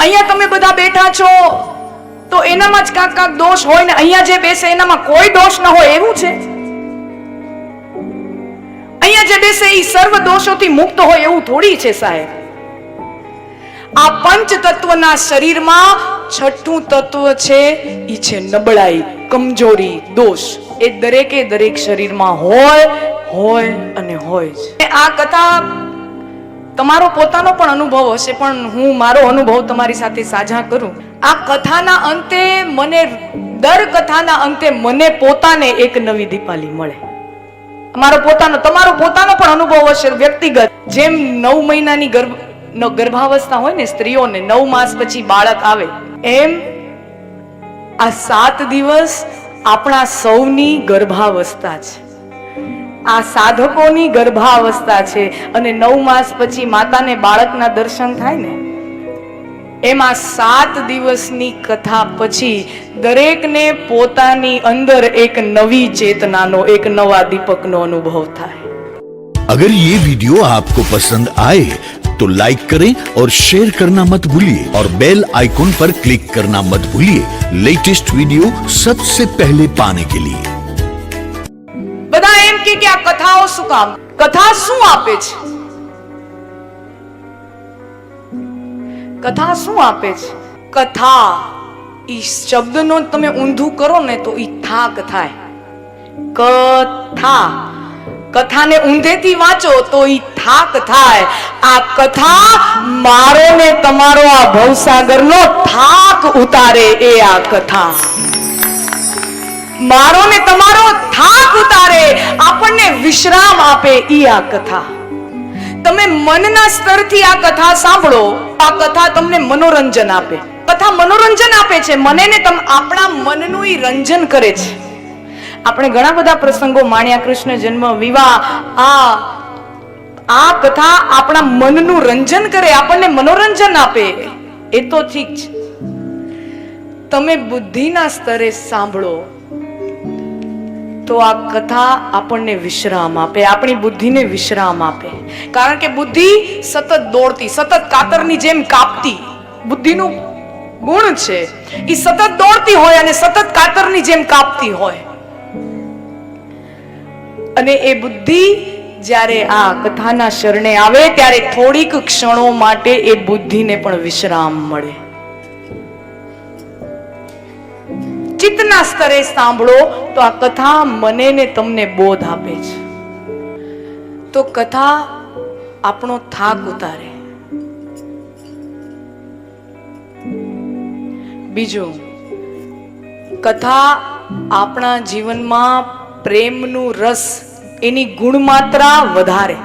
અહીંયા તમે બધા બેઠા છો તો એનામાં જ કાંક દોષ હોય ને અહીંયા જે બેસે એનામાં કોઈ દોષ ન હોય એવું છે? અહીંયા જે બેસે એ સર્વ દોષોથી મુક્ત હોય એવું થોડી છે સાહેબ. આ પંચ તત્વના શરીરમાં છઠ્ઠું તત્વ છે ઈ છે નબળાઈ, કમજોરી, દોષ. એ દરેકે દરેક શરીરમાં હોય અને હોય છે. આ કથા તમારો પોતાનો પણ અનુભવ હશે, પણ હું મારો અનુભવ તમારી સાથે સાझा કરું. આ કથાના અંતે દર કથાના અંતે મને પોતાને એક નવી દીપાલી મળે. તમારો પોતાનો પણ અનુભવ હશે વ્યક્તિગત. જેમ 9 મહિનાની ગર્ભાવસ્થા હોય ને સ્ત્રીઓને, 9 માસ પછી બાળક આવે, એમ આ 7 દિવસ આપણા સૌની ગર્ભાવસ્થા છે. આ સાધકોની ગર્ભાવસ્થા છે. અને 9 માસ પછી માતાને બાળકના દર્શન થાય ને, એમાં 7 દિવસની કથા પછી દરેકને પોતાની અંદર એક નવી ચેતનાનો, એક નવા દીપકનો અનુભવ થાય. अगर ये वीडियो आपको पसंद आए तो लाइक करें और शेयर करना मत भूलिए और बेल आइकॉन पर क्लिक करना मत भूलिए लेटेस्ट वीडियो सबसे पहले पाने के लिए. બધા એમ કે આ કથાઓ શું કામ? કથા શું આપે છે? કથા શું આપે છે? કથા ઈ શબ્દનો તમે ઊંધું કરો ને તો ઈ થાક થાય. કથા, કથાને ઊંધેથી વાંચો તો ઈ થાક થાય. આ કથા મારો ને તમારો આ ભવસાગરનો થાક ઉતારે. એ આ કથા મારો ને તમારો થાક ઉતારે, આપણને વિશ્રામ આપે. ઈ આ કથા. તમે મનના સ્તરથી આ કથા સાંભળો, આ કથા તમને મનોરંજન આપે. કથા મનોરંજન આપે છે મને ને આપણા મનનું ઈ રંજન કરે છે. આપણે ઘણા બધા પ્રસંગો માણ્યા, કૃષ્ણ જન્મ, વિવાહ. આ કથા આપણા મનનું રંજન કરે, આપણને મનોરંજન આપે. એ તો ઠીક છે. તમે બુદ્ધિના સ્તરે સાંભળો તો આ કથા આપણને વિશ્રામ આપે, આપણી બુદ્ધિને વિશ્રામ આપે. કારણ કે બુદ્ધિ સતત દોડતી, સતત કાતરની જેમ કાપતી, બુદ્ધિનું ગુણ છે. એ સતત દોડતી હોય અને સતત કાતરની જેમ કાપતી હોય. અને એ બુદ્ધિ જ્યારે આ કથાના શરણે આવે ત્યારે થોડીક ક્ષણો માટે એ બુદ્ધિને પણ વિશ્રામ મળે. ચિત્તના સ્તરે સાંભળો તો આ કથા મને ને તમને બોધ આપે છે. તો કથા આપણો થાક ઉતારે. બીજું, કથા આપણા જીવનમાં પ્રેમનું રસ, એની ગુણમાત્રા વધારે.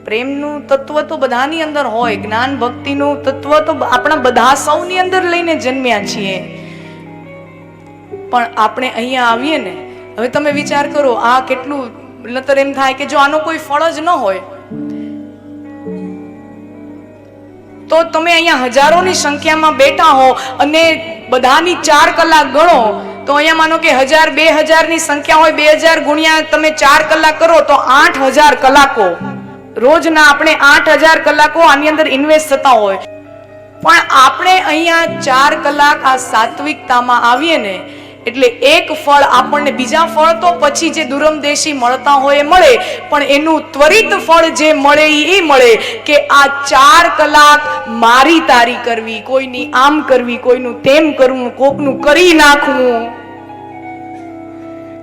પ્રેમનું તત્વ તો બધાની અંદર હોય, જ્ઞાન ભક્તિનું તત્વ તો આપણા બધા સૌની અંદર લઈને જન્મ્યા છીએ. પણ આપણે અહીંયા આવીએ ને, હવે તમે વિચાર કરો, આ કેટલું નતર એમ થાય કે જો આનો કોઈ ફળ જ ન હોય તો તમે અહીંયા હજારોની સંખ્યામાં બેઠા હો અને બધાની 4 કલાક ગણો તો અહીંયા માનો કે 1000 2000 ની સંખ્યા હોય, 2000 ગુણ્યા તમે 4 કલાક કરો તો 8000 કલાકો રોજના આપણે 8000 કલાકો આની અંદર ઇન્વેસ્ટ થતા હોય. પણ આપણે અહીંયા 4 કલાક આ સાત્વિકતામાં આવીએ ને એટલે એક ફળ આપણને, બીજા ફળ તો પછી જે દુરમદેશી મળતા હોય એ મળે, પણ એનું ત્વરિત ફળ જે મળે એ મળે કે આ 4 કલાક મારી તારી કરવી, કોઈની આમ કરવી, કોઈનું તેમ કરવું, કોકનું કરી નાખવું,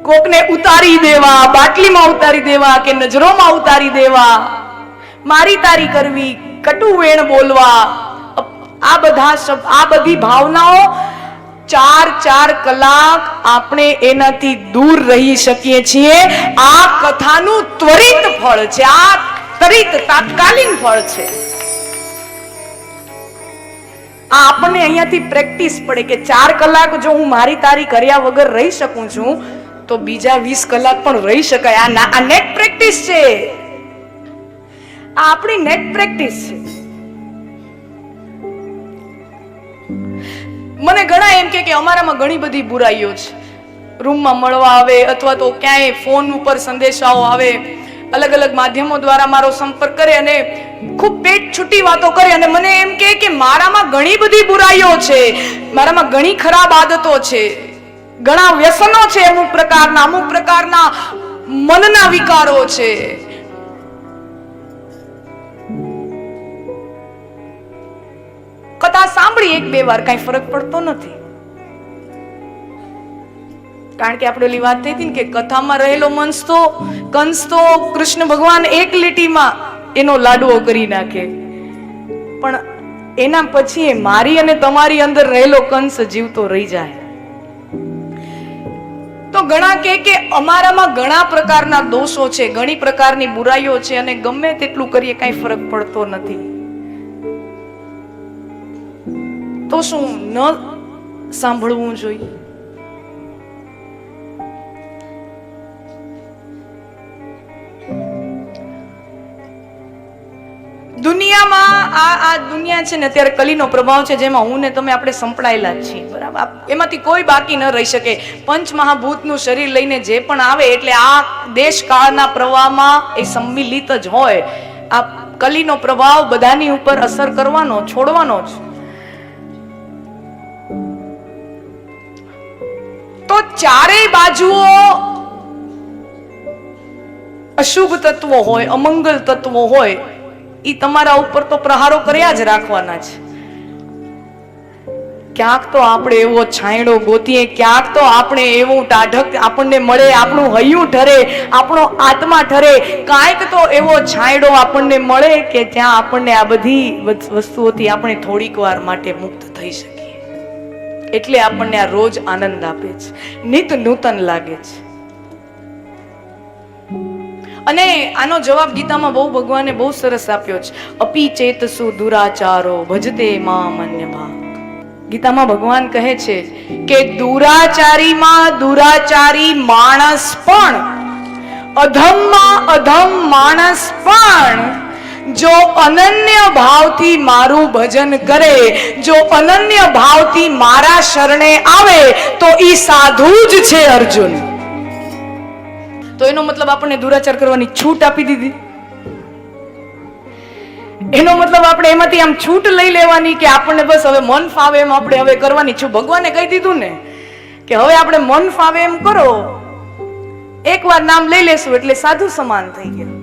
કોકને ઉતારી દેવા, બાટલીમાં ઉતારી દેવા કે નજરોમાં ઉતારી દેવા, મારી તારી કરવી, કટુ વેણ બોલવા, આ બધી ભાવનાઓ 4 કલાક આપણે એનાથી દૂર રહી શકીએ છીએ. આ કથાનું ત્વરિત ફળ છે, આ ત્વરિત તાત્કાલિક ફળ છે. આ આપણને અહીંયાથી પ્રેક્ટિસ પડે કે 4 કલાક જો હું મારી તારી કર્યા વગર રહી શકું છું તો બીજા 20 કલાક પણ રહી શકાય. આ નેટ પ્રેક્ટિસ છે, આ આપણી નેટ પ્રેક્ટિસ છે. મને ઘણા એમ કે અમારામાં ઘણી બધી બુરાઈઓ છે. રૂમમાં મળવા આવે અથવા તો ક્યાંય ફોન ઉપર સંદેશાઓ આવે, અલગ અલગ માધ્યમો દ્વારા મારો સંપર્ક કરે અને ખૂબ પેટ છૂટી વાતો કરે અને મને એમ કહે કે મારામાં ઘણી બધી બુરાઈઓ છે, મારામાં ઘણી ખરાબ આદતો છે, ઘણા વ્યસનો છે, અમુક પ્રકારના મનના વિકારો છે. કથા સાંભળી એક બે વાર કઈ ફરક પડતો નથી, કારણ કે આપણે ઓલી વાત થઈ હતી ને કે કથામાં રહેલો કંસ તો કૃષ્ણ ભગવાન એક લીટીમાં એનો લાડવો કરી નાખે, પણ એના પછી મારી અને તમારી અંદર રહેલો કંસ જીવતો રહી જાય. તો ઘણા કે અમારામાં ઘણા પ્રકારના દોષો છે, ઘણી પ્રકારની બુરાઈઓ છે અને ગમે તેટલું કરીએ કઈ ફરક પડતો નથી. તો શું ન સાંભળવું જોઈએ? દુનિયામાં આ દુનિયા છે ને અત્યારે કલીનો પ્રભાવ છે, જેમાં હું ને તમે આપણે સંપડાયેલા જ છીએ, બરાબર? એમાંથી કોઈ બાકી ન રહી શકે. પંચમહાભૂતનું શરીર લઈને જે પણ આવે એટલે આ દેશ કાળના પ્રવાહમાં એ સંમિલિત જ હોય. આ કલીનો પ્રભાવ બધાની ઉપર અસર કરવાનો, છોડવાનો જ. તો ચારેય બાજુઓ અશુભ તત્વો હોય, અમંગલ તત્વો હોય, ઈ તમારા ઉપર તો પ્રહારો કર્યા જ રાખવાના છે. ક્યાંક તો આપણે એવો છાંયડો ગોતીએ, ક્યાંક તો આપણે એવું ટાઢક આપણને મળે, આપણું હૈયું ઠરે, આપણો આત્મા ઠરે, કાંઈક તો એવો છાંયડો આપણને મળે કે જ્યાં આપણને આ બધી વસ્તુઓથી આપણે થોડીક વાર માટે મુક્ત થઈ શકીએ. એટલે આપણને આ રોજ આનંદ આપે છે, નિત નૂતન લાગે છે. અને આનો જવાબ ગીતામાં ભગવાને બહુ સરસ આપ્યો છે. અપી ચેતસુ દુરાચારો ભજતે મામ અન્ય ભાગ. ગીતામાં ભગવાન કહે છે કે દુરાચારીમાં દુરાચારી માણસ પણ, અધમમાં અધમ માણસ પણ જો અનન્ય ભાવથી મારું ભજન કરે, જો અનન્ય ભાવથી મારા શરણે આવે તો ઈ સાધુ જ છે અર્જુન. તો એનો મતલબ આપણને દુરાચાર કરવાની છૂટ આપી દીધી? એનો મતલબ આપણે એમાંથી આમ છૂટ લઈ લેવાની કે આપણને બસ હવે મન ફાવે એમ આપણે હવે કરવાની છું? ભગવાને કહી દીધું ને કે હવે આપણે મન ફાવે એમ કરો, એકવાર નામ લઈ લેશું એટલે સાધુ સમાન થઈ ગયા.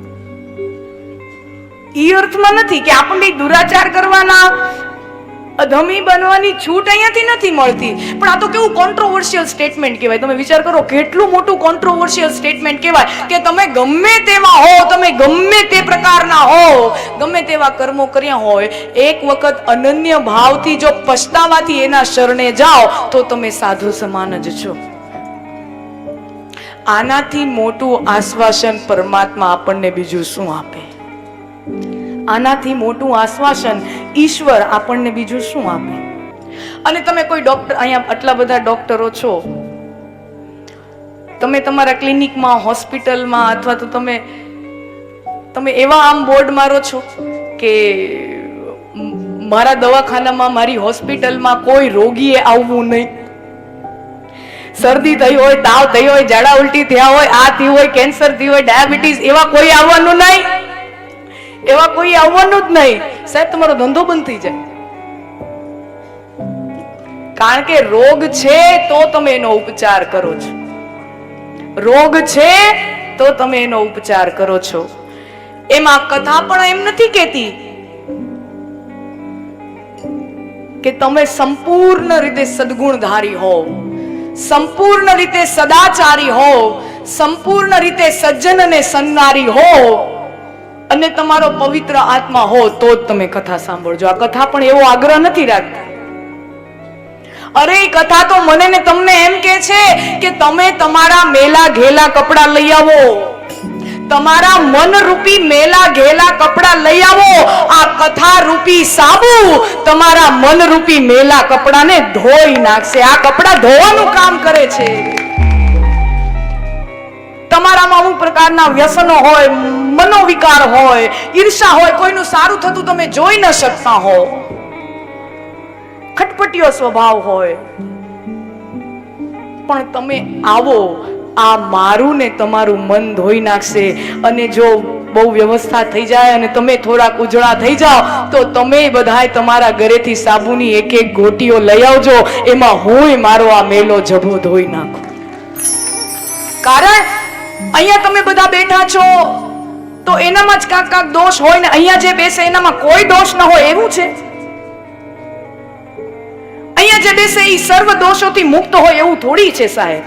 ઈ અર્થમાં નથી કે આપણને દુરાચાર કરવાના, અધમી બનવાની છૂટ અહીંયાથી નથી મળતી. પણ આ તો કેવું કોન્ટ્રોવર્શિયલ સ્ટેટમેન્ટ કહેવાય. તમે વિચાર કરો કેટલું મોટું કોન્ટ્રોવર્શિયલ સ્ટેટમેન્ટ કહેવાય કે તમે ગમે તેવા હો, તમે ગમે તે પ્રકારના હો, ગમે તેવા કર્મો કર્યા હોય, એક વખત અનન્ય ભાવથી જો પછતાવાથી એના શરણે જાઓ તો તમે સાધુ સમાન જ છો. આનાથી મોટું આશ્વાસન પરમાત્મા આપણને બીજું શું આપે? આનાથી મોટું આશ્વાસન ઈશ્વર આપણને બીજું શું આપે? અને તમે કોઈ ડોક્ટર, અહીંયા આટલા બધા ડોક્ટરો છો, તમે તમારા ક્લિનિકમાં, હોસ્પિટલમાં, અથવા તો તમે એવા આમ બોર્ડ મારો છો કે મારા દવાખાનામાં, મારી હોસ્પિટલમાં કોઈ રોગીએ આવવું નહીં. શરદી થઈ હોય, તાવ થઈ હોય, ઝાડા ઉલટી થયા હોય, આ થયું હોય, કેન્સર થયું હોય, ડાયાબિટીસ, એવા કોઈ આવવાનું નહીં. એવા કોઈ આવવાનું જ નહીં. સાહેબ તમારો ધંધો બંધ થઈ જાય. કારણ કે રોગ છે તો તમે એનો ઉપચાર કરો છો. રોગ છે તો તમે એનો ઉપચાર કરો છો. એમાં કથા પણ એમ નથી કહેતી કે તમે સંપૂર્ણ રીતે સદગુણધારી હોવ, સંપૂર્ણ રીતે સદાચારી હોવ, સંપૂર્ણ રીતે સજ્જન અને સન્નારી હોવ અને તમારો પવિત્ર આત્મા હો તો જ તમે કથા સાંભળજો. આ કથા પણ એવો આગ્રહ નથી રાખતી. અરે એ કથા તો મને ને તમને એમ કે છે કે તમે તમારા મેલા ઘેલા કપડા લઈ આવો, તમારા મન રૂપી મેલા ઘેલા કપડા લઈ આવો. આ કથા રૂપી સાબુ તમારા મન રૂપી મેલા કપડાને ધોઈ નાખશે. આ કપડા ધોવાનું કામ કરે છે. તમારામાં અમુક પ્રકારના વ્યસનો હોય, મનોવિકાર હોય, ઈર્ષા હોય, કોઈનું સારું થતું તમે જોઈ ન શકતા હો, ખટપટીયો સ્વભાવ હોય, પણ તમે આવો, આ મારું ને તમારું મન ધોઈ નાખશે. અને જો બહુ વ્યવસ્થા થઈ જાય અને તમે થોડાક ઉજળા થઈ જાઓ તો તમે બધાય તમારા ઘરેથી સાબુની એક એક ગોટીઓ લઈ આવજો, એમાં હું મારો આ મેલો જભો ધોઈ નાખું. કારણ અહીંયા તમે બધા બેઠા છો તો એનામાં જ કાંક દોષ હોય ને અહીંયા જે બેસે એનામાં કોઈ દોષ ન હોય એવું છે? અહીંયા જે બેસે એ સર્વ દોષોથી મુક્ત હોય એવું થોડી છે સાહેબ.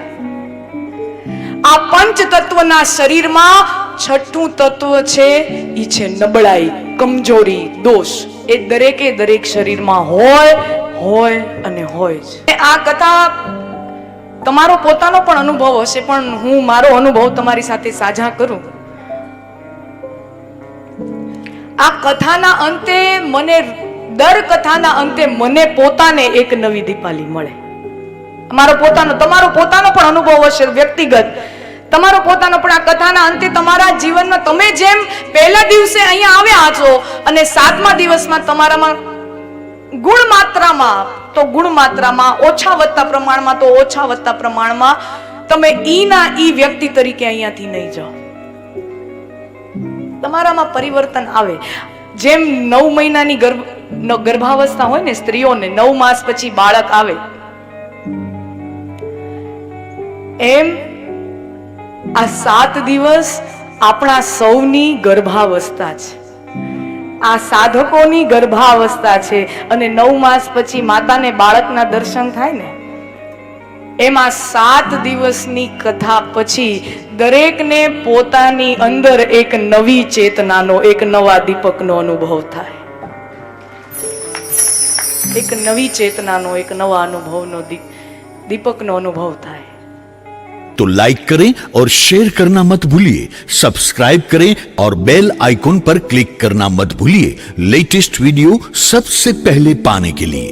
આ પંચ તત્વના શરીરમાં છઠ્ઠું તત્વ છે ઈ છે નબળાઈ, કમજોરી, દોષ. એ દરેકે દરેક શરીરમાં હોય અને હોય જ. આ કથા તમારો પોતાનો પણ અનુભવ હશે, પણ હું મારો અનુભવ તમારી સાથે સાझा કરું. આ કથાના અંતે દર કથાના અંતે મને પોતાને એક નવી દીપાલી મળે. તમારો પોતાનો પણ અનુભવ હશે વ્યક્તિગત, તમારો પોતાનો પણ. આ કથાના અંતે તમારા જીવનમાં તમે જેમ પહેલા દિવસે અહીંયા આવ્યા છો અને 7મા દિવસમાં તમારામાં ગુણ માત્રામાં ઓછા વધતા પ્રમાણમાં તમે ઈ વ્યક્તિ તરીકે અહીંયાથી નહીં જાઓ. તમારામાં પરિવર્તન આવે. જેમ 9 મહિનાની ગર્ભાવસ્થા હોય ને સ્ત્રીઓને, 9 માસ પછી બાળક આવે, એમ આ 7 દિવસ આપણા સૌની ગર્ભાવસ્થા છે, આ સાધકોની ગર્ભાવસ્થા છે. અને 9 માસ પછી માતાને બાળકના દર્શન થાય ને, એમાં 7 દિવસની કથા પછી દરેકને પોતાની અંદર એક નવી ચેતનાનો, એક નવા દીપકનો અનુભવ થાય. એક નવી ચેતનાનો, એક નવા અનુભવનો दीपक नो अनुभव था। तो लाइक करें और शेयर करना मत भूलिए, सब्सक्राइब करें और बेल आइकॉन पर क्लिक करना मत भूलिए लेटेस्ट वीडियो सबसे पहले पाने के लिए।